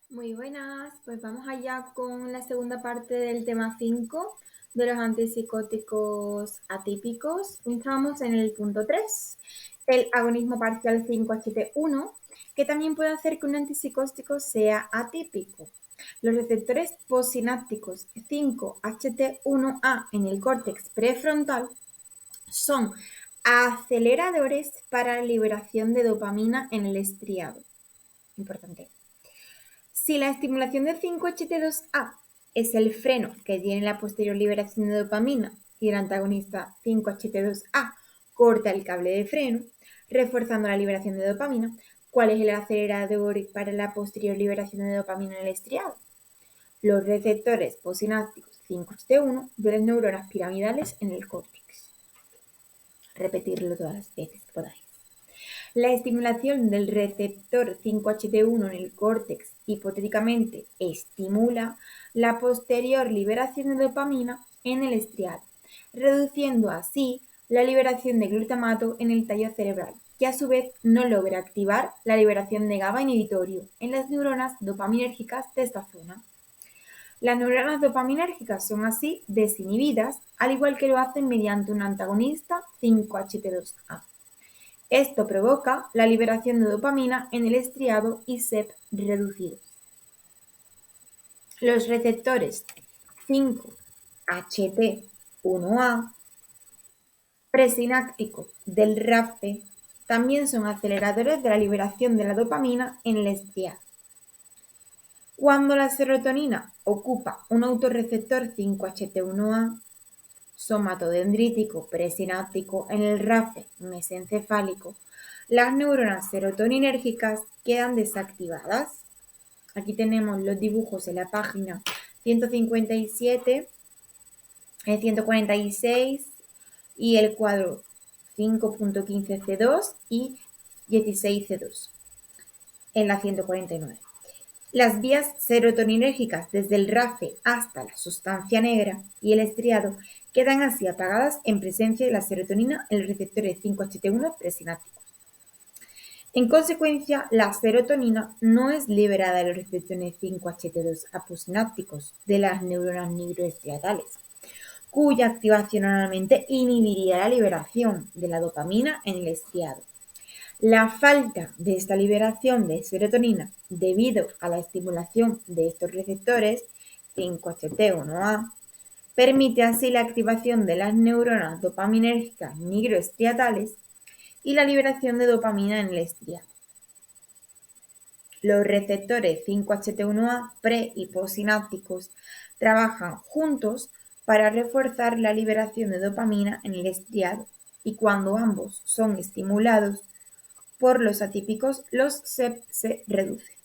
Muy buenas, pues vamos allá con la segunda parte del tema 5 de los antipsicóticos atípicos. Estamos en el punto 3, el agonismo parcial 5-HT1, que también puede hacer que un antipsicótico sea atípico. Los receptores postsinápticos 5-HT1A en el córtex prefrontal son aceleradores para la liberación de dopamina en el estriado. Importante. Si la estimulación de 5-HT2A es el freno que tiene la posterior liberación de dopamina y el antagonista 5-HT2A corta el cable de freno, reforzando la liberación de dopamina, ¿cuál es el acelerador para la posterior liberación de dopamina en el estriado? Los receptores postsinápticos 5-HT1 de las neuronas piramidales en el córtex. Repetirlo todas las veces que podáis. La estimulación del receptor 5-HT1 en el córtex hipotéticamente estimula la posterior liberación de dopamina en el estriado, reduciendo así la liberación de glutamato en el tallo cerebral, que a su vez no logra activar la liberación de GABA inhibitorio en las neuronas dopaminérgicas de esta zona. Las neuronas dopaminérgicas son así desinhibidas, al igual que lo hacen mediante un antagonista 5-HT2A. Esto provoca la liberación de dopamina en el estriado y SEP reducidos. Los receptores 5-HT1A presinápticos del RAPE también son aceleradores de la liberación de la dopamina en el estriado. Cuando la serotonina ocupa un autorreceptor 5-HT1A somatodendrítico presináptico en el RAFE mesencefálico, las neuronas serotoninérgicas quedan desactivadas. Aquí tenemos los dibujos en la página 157, 146 y el cuadro 5.15C2 y 16C2 en la 149. Las vías serotoninérgicas desde el RAFE hasta la sustancia negra y el estriado quedan así apagadas en presencia de la serotonina en los receptores 5-HT1 presinápticos. En consecuencia, la serotonina no es liberada de los receptores 5-HT2 aposinápticos de las neuronas nigroestriatales, cuya activación normalmente inhibiría la liberación de la dopamina en el estriado. La falta de esta liberación de serotonina debido a la estimulación de estos receptores 5-HT1A permite así la activación de las neuronas dopaminérgicas nigroestriatales y la liberación de dopamina en el estriado. Los receptores 5-HT1A pre y postsinápticos trabajan juntos para reforzar la liberación de dopamina en el estriado y cuando ambos son estimulados por los atípicos, los SEP se reducen.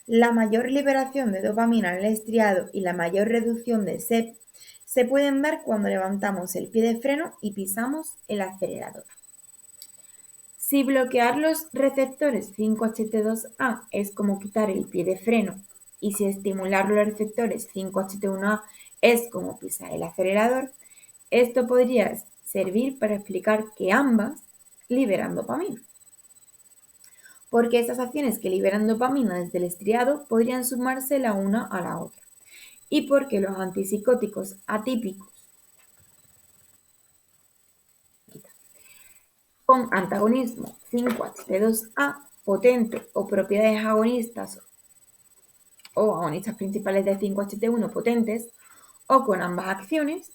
La mayor liberación de dopamina en el estriado y la mayor reducción de SEP se pueden dar cuando levantamos el pie de freno y pisamos el acelerador. Si bloquear los receptores 5-HT2A es como quitar el pie de freno y si estimular los receptores 5-HT1A es como pisar el acelerador, esto podría servir para explicar que ambas liberan dopamina. Porque estas acciones que liberan dopamina desde el estriado podrían sumarse la una a la otra. Y porque los antipsicóticos atípicos con antagonismo 5-HT2A potente o propiedades agonistas o agonistas principales de 5-HT1 potentes o con ambas acciones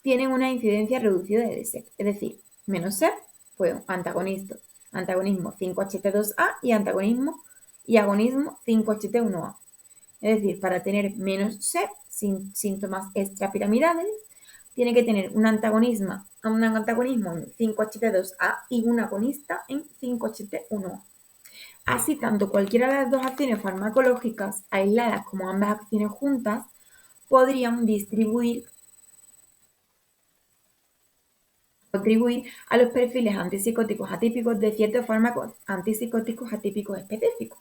tienen una incidencia reducida de SEP, es decir, menos SEP, pues antagonismo 5-HT2A y agonismo 5-HT1A. Es decir, para tener menos SEP, sin síntomas extrapiramidales, tiene que tener un antagonismo en 5-HT2A y un agonista en 5-HT1A. Así, tanto cualquiera de las dos acciones farmacológicas aisladas como ambas acciones juntas podrían contribuir a los perfiles antipsicóticos atípicos de ciertos fármacos antipsicóticos atípicos específicos.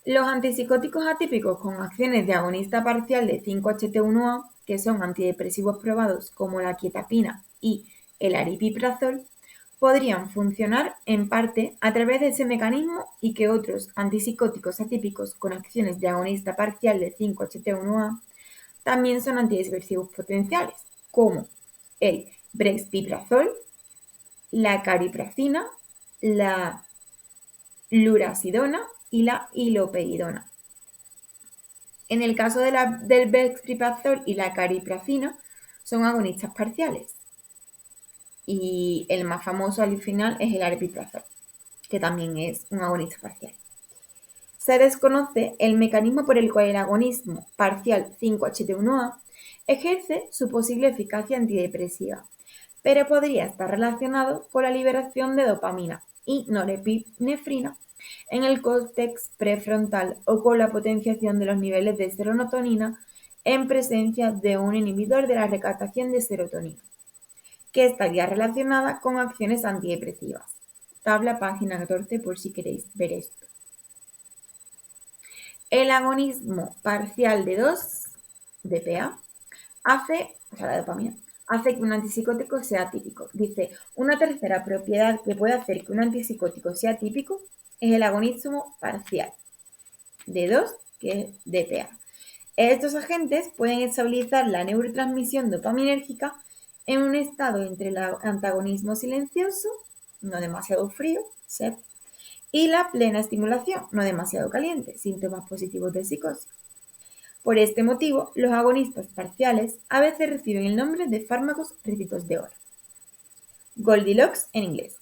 Los antipsicóticos atípicos con acciones de agonista parcial de 5-HT1A, que son antidepresivos probados como la quietapina y el aripiprazol, podrían funcionar en parte a través de ese mecanismo y que otros antipsicóticos atípicos con acciones de agonista parcial de 5-HT1A también son antidepresivos potenciales, como el brexpiprazol, la cariprazina, la lurazidona y la iloperidona. En el caso del brexpiprazol y la cariprazina, son agonistas parciales. Y el más famoso al final es el aripiprazol, que también es un agonista parcial. Se desconoce el mecanismo por el cual el agonismo parcial 5-HT1A ejerce su posible eficacia antidepresiva, pero podría estar relacionado con la liberación de dopamina y norepinefrina en el córtex prefrontal o con la potenciación de los niveles de serotonina en presencia de un inhibidor de la recaptación de serotonina, que estaría relacionada con acciones antidepresivas. Tabla página 14 por si queréis ver esto. El agonismo parcial de 2-DPA la dopamina, hace que un antipsicótico sea típico. Dice, una tercera propiedad que puede hacer que un antipsicótico sea típico es el agonismo parcial de 2, que es DPA. Estos agentes pueden estabilizar la neurotransmisión dopaminérgica en un estado entre el antagonismo silencioso, no demasiado frío, SEP, y la plena estimulación, no demasiado caliente, síntomas positivos de psicosis. Por este motivo, los agonistas parciales a veces reciben el nombre de fármacos ricitos de oro. Goldilocks en inglés.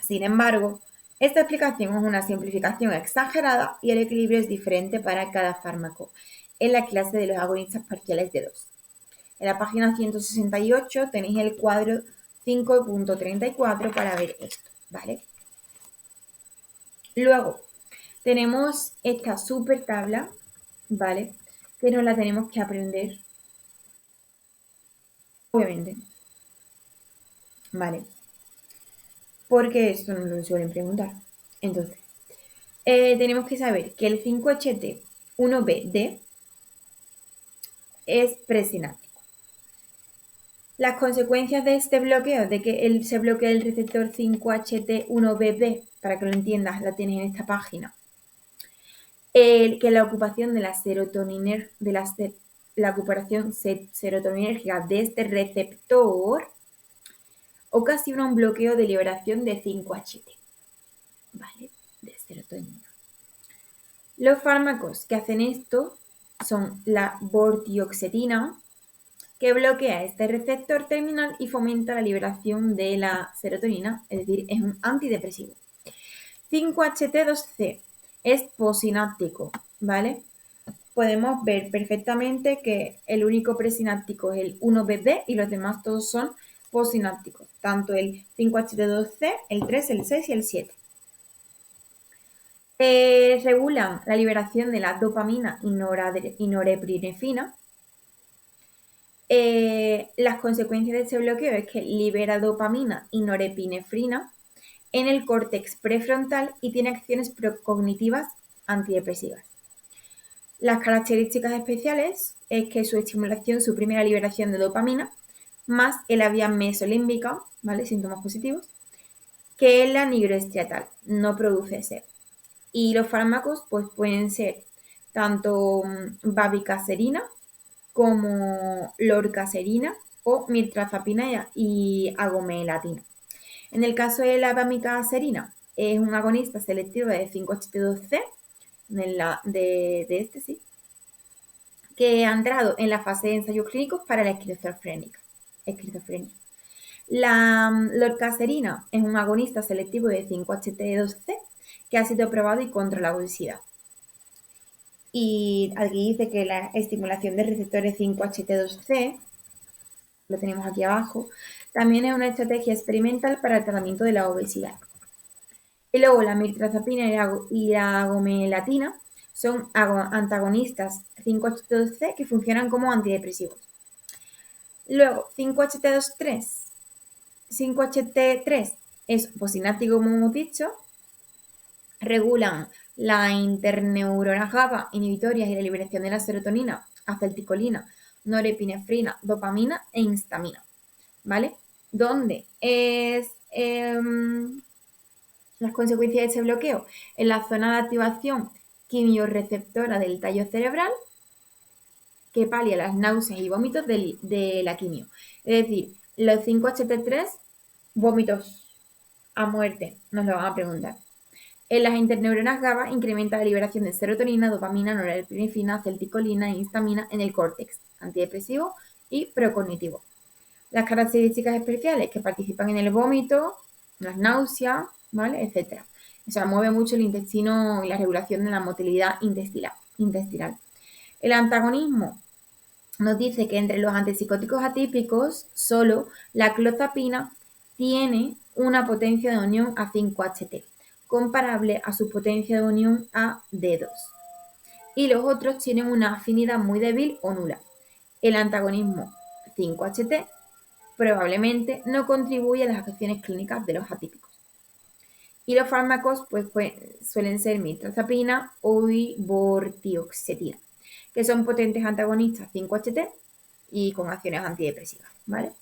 Sin embargo, esta explicación es una simplificación exagerada y el equilibrio es diferente para cada fármaco en la clase de los agonistas parciales de 2. En la página 168 tenéis el cuadro 5.34 para ver esto, ¿vale? Luego, tenemos esta super tabla, ¿vale? Que nos la tenemos que aprender, obviamente, ¿vale? Porque esto nos lo suelen preguntar. Entonces, tenemos que saber que el 5-HT1BD es presináptico. Las consecuencias de este bloqueo, de que se bloquee el receptor 5-HT1BB, para que lo entiendas, la tienes en esta página, que la ocupación de la serotonina, la ocupación serotoninérgica de este receptor ocasiona un bloqueo de liberación de 5-HT, ¿vale? De serotonina. Los fármacos que hacen esto son la vortioxetina, que bloquea este receptor terminal y fomenta la liberación de la serotonina, es decir, es un antidepresivo. 5-HT2C es posináptico, ¿vale? Podemos ver perfectamente que el único presináptico es el 1-BD y los demás todos son posinápticos, tanto el 5-HT2C, el 3, el 6 y el 7. Regulan la liberación de la dopamina y norepinefrina. Las consecuencias de este bloqueo es que libera dopamina y norepinefrina en el córtex prefrontal y tiene acciones procognitivas antidepresivas. Las características especiales es que su estimulación suprime la liberación de dopamina más en la vía mesolímbica, ¿vale? Síntomas positivos, que en la nigroestriatal, no produce sed. Y los fármacos pues, pueden ser tanto babicacerina como lorcacerina o mirtazapina y agomelatina. En el caso de la babicacerina, es un agonista selectivo de 5-HT2C, que ha entrado en la fase de ensayos clínicos para la esquizofrenia. La lorcacerina es un agonista selectivo de 5-HT2C que ha sido probado y controla la obesidad. Y aquí dice que la estimulación de receptores 5-HT2C, lo tenemos aquí abajo, también es una estrategia experimental para el tratamiento de la obesidad. Y luego la mirtazapina y la agomelatina son antagonistas 5-HT2C que funcionan como antidepresivos. Luego, 5-HT3 es posináptico, como hemos dicho, regulan la interneurona GABA inhibitorias y la liberación de la serotonina, acetilcolina, norepinefrina, dopamina e histamina, ¿vale? Donde es las consecuencias de ese bloqueo en la zona de activación quimiorreceptora del tallo cerebral, que palia las náuseas y vómitos de la quimio. Es decir, los 5-HT3, vómitos a muerte, nos lo van a preguntar. En las interneuronas GABA incrementa la liberación de serotonina, dopamina, norepinefrina, acetilcolina e histamina en el córtex antidepresivo y precognitivo. Las características especiales que participan en el vómito, las náuseas, ¿vale? Etcétera. O sea, mueve mucho el intestino y la regulación de la motilidad intestinal. El antagonismo nos dice que entre los antipsicóticos atípicos, solo la clozapina tiene una potencia de unión a 5-HT, comparable a su potencia de unión a D2. Y los otros tienen una afinidad muy débil o nula. El antagonismo 5-HT probablemente no contribuye a las afecciones clínicas de los atípicos. Y los fármacos pues suelen ser mirtazapina o vortioxetina, que son potentes antagonistas 5-HT y con acciones antidepresivas, ¿vale?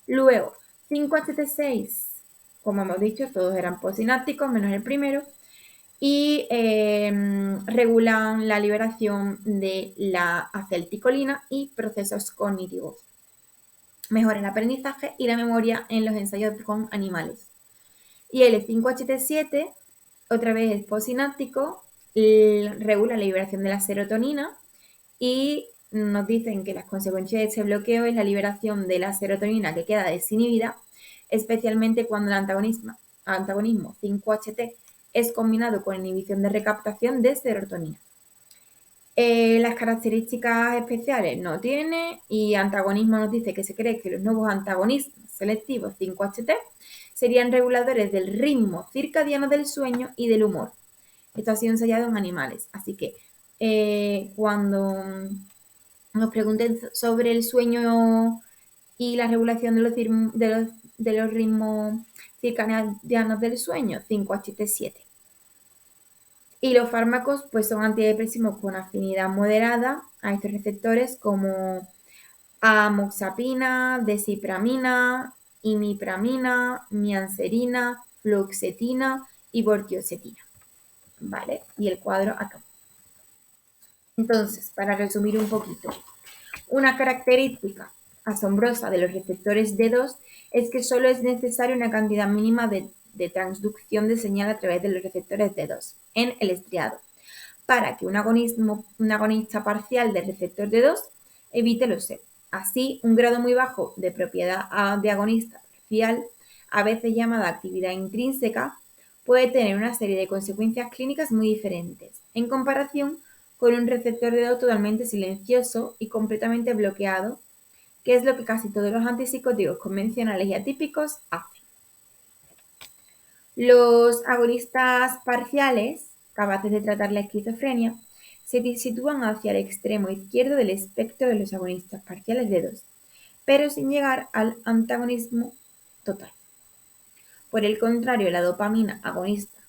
Luego, 5-HT6, como hemos dicho, todos eran postsinápticos, menos el primero, y regulan la liberación de la acetilcolina y procesos cognitivos. Mejora el aprendizaje y la memoria en los ensayos con animales. Y el 5-HT7, otra vez es postsináptico, regula la liberación de la serotonina y nos dicen que las consecuencias de este bloqueo es la liberación de la serotonina que queda desinhibida, especialmente cuando el antagonismo 5-HT es combinado con inhibición de recaptación de serotonina. Las características especiales no tiene, y antagonismo nos dice que se cree que los nuevos antagonismos selectivos 5-HT serían reguladores del ritmo circadiano del sueño y del humor. Esto ha sido ensayado en animales, así que cuando nos pregunten sobre el sueño y la regulación de los ritmos circadianos del sueño, 5-HT7. Y los fármacos pues son antidepresivos con afinidad moderada a estos receptores como amoxapina, desipramina, imipramina, mianserina, fluoxetina y vortioxetina. ¿Vale? Y el cuadro acá. Entonces, para resumir un poquito, una característica asombrosa de los receptores D2 es que solo es necesaria una cantidad mínima de transducción de señal a través de los receptores D2 en el estriado para que un agonista parcial del receptor D2 evite los SEP. Así, un grado muy bajo de propiedad de agonista parcial, a veces llamada actividad intrínseca, puede tener una serie de consecuencias clínicas muy diferentes en comparación con un receptor D2 totalmente silencioso y completamente bloqueado, que es lo que casi todos los antipsicóticos convencionales y atípicos hacen. Los agonistas parciales, capaces de tratar la esquizofrenia, se sitúan hacia el extremo izquierdo del espectro de los agonistas parciales D2, pero sin llegar al antagonismo total. Por el contrario, la dopamina agonista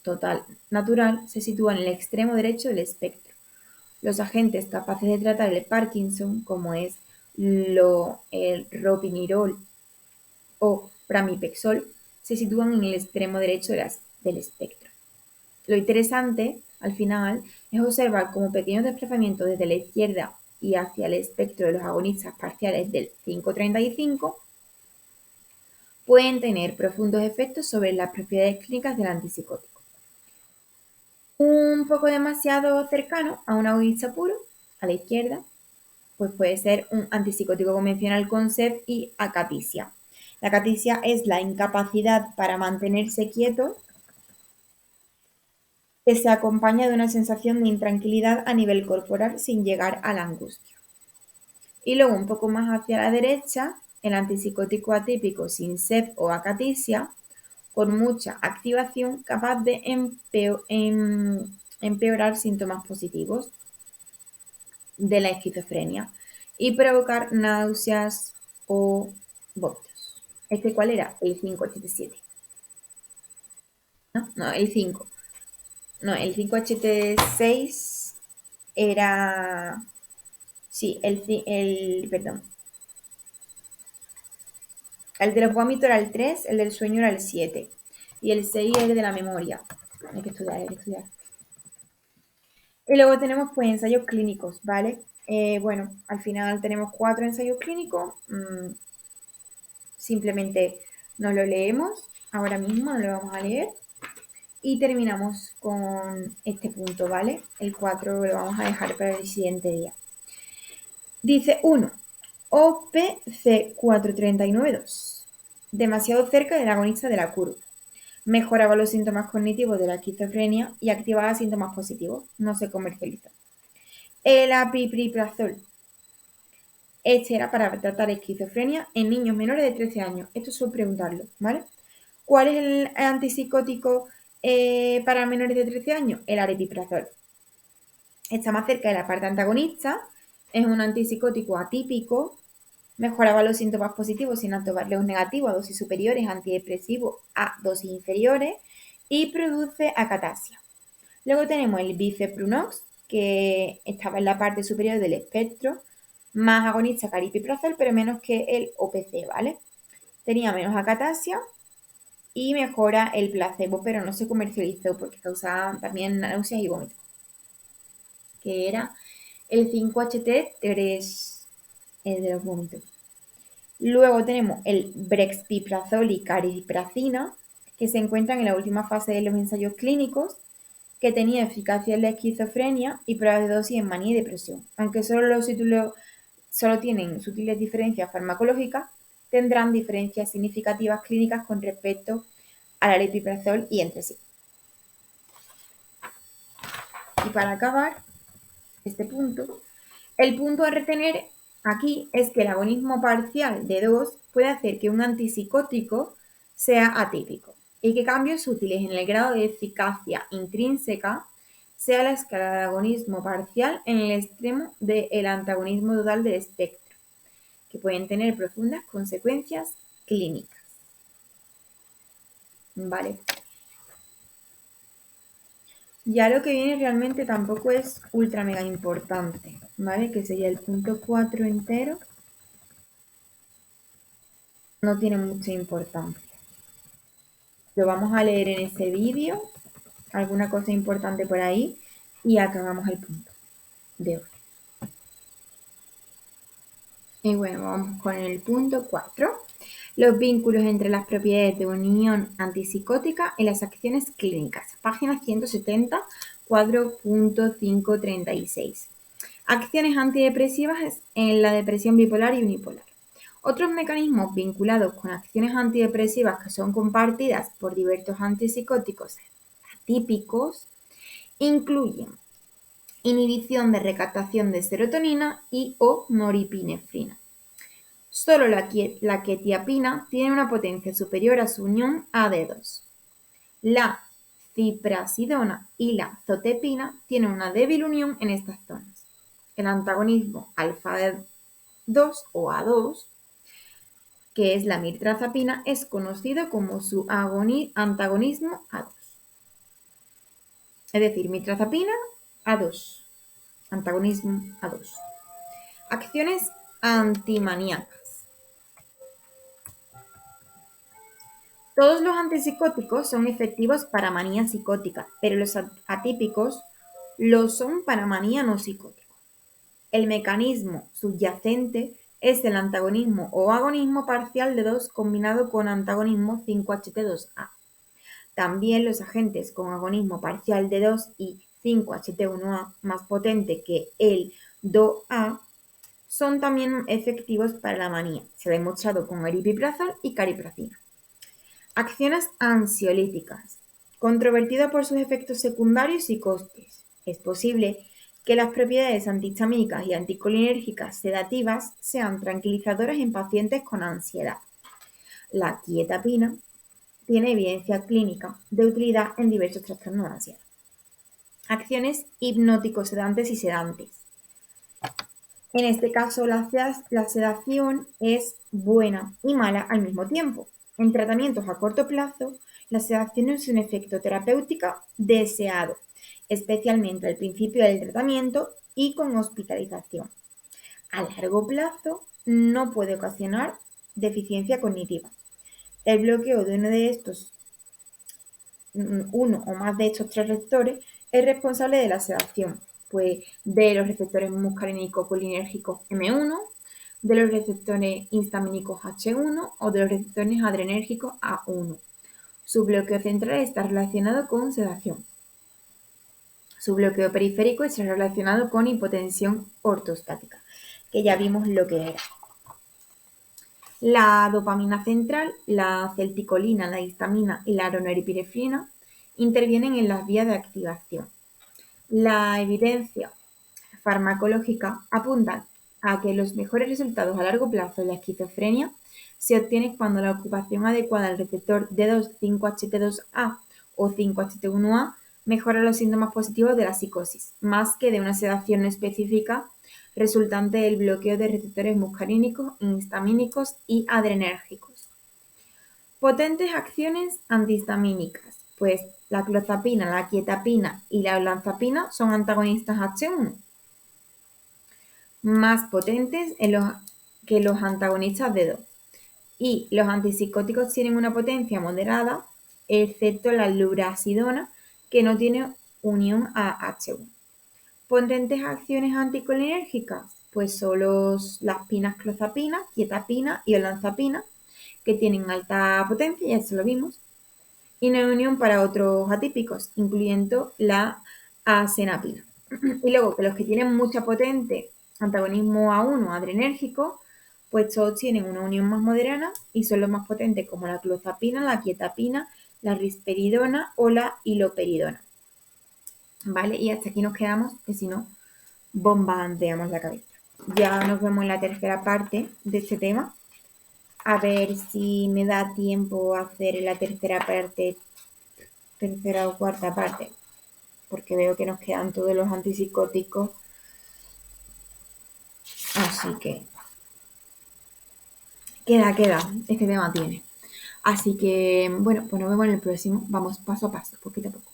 total natural se sitúa en el extremo derecho del espectro. Los agentes capaces de tratar el Parkinson, como es el ropinirol o pramipexol, se sitúan en el extremo derecho del espectro. Lo interesante, al final, es observar cómo pequeños desplazamientos desde la izquierda y hacia el espectro de los agonistas parciales del 5-35 pueden tener profundos efectos sobre las propiedades clínicas del antipsicótico. Un poco demasiado cercano a un agonista puro, a la izquierda, pues puede ser un antipsicótico convencional con SEP y acatisia. La acatisia es la incapacidad para mantenerse quieto que se acompaña de una sensación de intranquilidad a nivel corporal sin llegar a la angustia. Y luego un poco más hacia la derecha, el antipsicótico atípico sin SEP o acatisia, con mucha activación, capaz de empeorar síntomas positivos de la esquizofrenia y provocar náuseas o vómitos. ¿Este cuál era? El 5-HT7. No, el 5. No, el 5-HT6 era... Sí, perdón. El de los vómitos era el 3, el del sueño era el 7. Y el 6 es el de la memoria. Hay que estudiar, hay que estudiar. Y luego tenemos pues ensayos clínicos, ¿vale? Bueno, al final tenemos 4 ensayos clínicos. Simplemente nos lo leemos ahora mismo, no lo vamos a leer. Y terminamos con este punto, ¿vale? El 4 lo vamos a dejar para el siguiente día. Dice 1. OPC4392. Demasiado cerca del agonista de la curva. Mejoraba los síntomas cognitivos de la esquizofrenia y activaba síntomas positivos. No se comercializa. El apiprazol. Este era para tratar esquizofrenia en niños menores de 13 años. Esto suelo preguntarlo, ¿vale? ¿Cuál es el antipsicótico para menores de 13 años? El aripiprazol. Está más cerca de la parte antagonista. Es un antipsicótico atípico. Mejoraba los síntomas positivos sin altos negativos a dosis superiores, antidepresivo a dosis inferiores y produce acatasia. Luego tenemos el bifepronox, que estaba en la parte superior del espectro, más agonista que aripiprazol, pero menos que el OPC, ¿vale? Tenía menos acatasia y mejora el placebo, pero no se comercializó porque causaba también náuseas y vómitos, que era el 5-HT3, el de los vómitos. Luego tenemos el brexpiprazol y cariprazina, que se encuentran en la última fase de los ensayos clínicos, que tenía eficacia en la esquizofrenia y pruebas de dosis en manía y depresión. Aunque solo tienen sutiles diferencias farmacológicas, tendrán diferencias significativas clínicas con respecto al aripiprazol y entre sí. Y para acabar este punto, el punto a retener aquí es que el agonismo parcial de 2 puede hacer que un antipsicótico sea atípico y que cambios útiles en el grado de eficacia intrínseca sea la escala de agonismo parcial en el extremo del antagonismo total del espectro, que pueden tener profundas consecuencias clínicas. Vale. Ya lo que viene realmente tampoco es ultra mega importante, ¿vale? Que sería el punto 4 entero. No tiene mucha importancia. Lo vamos a leer en este vídeo, alguna cosa importante por ahí, y acabamos el punto de hoy. Y bueno, vamos con el punto 4. Los vínculos entre las propiedades de unión antipsicótica y las acciones clínicas. Página 170, cuadro punto 536. Acciones antidepresivas en la depresión bipolar y unipolar. Otros mecanismos vinculados con acciones antidepresivas que son compartidas por diversos antipsicóticos atípicos incluyen inhibición de recaptación de serotonina y o noripinefrina. Solo la quetiapina tiene una potencia superior a su unión AD2. La ciprasidona y la zotepina tienen una débil unión en estas zonas. El antagonismo alfa-2 o A2, que es la mirtazapina, es conocido como su antagonismo A2. Es decir, mirtazapina A2, antagonismo A2. Acciones antimaníacas. Todos los antipsicóticos son efectivos para manía psicótica, pero los atípicos lo son para manía no psicótica. El mecanismo subyacente es el antagonismo o agonismo parcial de 2 combinado con antagonismo 5-HT2A. También los agentes con agonismo parcial de 2 y 5-HT1A más potente que el 2A son también efectivos para la manía. Se ha demostrado con aripiprazol y cariprazina. Acciones ansiolíticas. Controvertido por sus efectos secundarios y costes. Es posible que las propiedades antihistamínicas y anticolinérgicas sedativas sean tranquilizadoras en pacientes con ansiedad. La quetiapina tiene evidencia clínica de utilidad en diversos trastornos de ansiedad. Acciones hipnótico-sedantes y sedantes. En este caso, la sedación es buena y mala al mismo tiempo. En tratamientos a corto plazo, la sedación es un efecto terapéutico deseado, especialmente al principio del tratamiento y con hospitalización. A largo plazo, no puede ocasionar deficiencia cognitiva. El bloqueo de uno o más de estos tres receptores es responsable de la sedación, pues de los receptores muscarínicos colinérgicos M1, de los receptores histamínicos H1 o de los receptores adrenérgicos A1. Su bloqueo central está relacionado con sedación. Su bloqueo periférico está relacionado con hipotensión ortostática, que ya vimos lo que era. La dopamina central, la acetilcolina, la histamina y la norepinefrina intervienen en las vías de activación. La evidencia farmacológica apunta a que los mejores resultados a largo plazo en la esquizofrenia se obtienen cuando la ocupación adecuada del receptor D2,5-HT2A o 5-HT1A mejora los síntomas positivos de la psicosis, más que de una sedación específica resultante del bloqueo de receptores muscarínicos, histamínicos y adrenérgicos. Potentes acciones antihistamínicas, pues la clozapina, la quetiapina y la olanzapina son antagonistas H1, más potentes que los antagonistas de 2. Y los antipsicóticos tienen una potencia moderada, excepto la lurasidona, que no tiene unión a H1. Potentes acciones anticolinérgicas, pues son las pinas clozapina, quetiapina y olanzapina, que tienen alta potencia, ya se lo vimos, y no hay unión para otros atípicos, incluyendo la asenapina. Y luego que los que tienen mucha potente antagonismo A1 adrenérgico, pues todos tienen una unión más moderada y son los más potentes como la clozapina, la quetiapina, la risperidona o la iloperidona. ¿Vale? Y hasta aquí nos quedamos, que si no, bombardeamos la cabeza. Ya nos vemos en la tercera parte de este tema. A ver si me da tiempo a hacer la tercera o cuarta parte, porque veo que nos quedan todos los antipsicóticos, así que queda, este tema tiene. Así que, bueno, pues nos vemos en el próximo, vamos paso a paso, poquito a poco.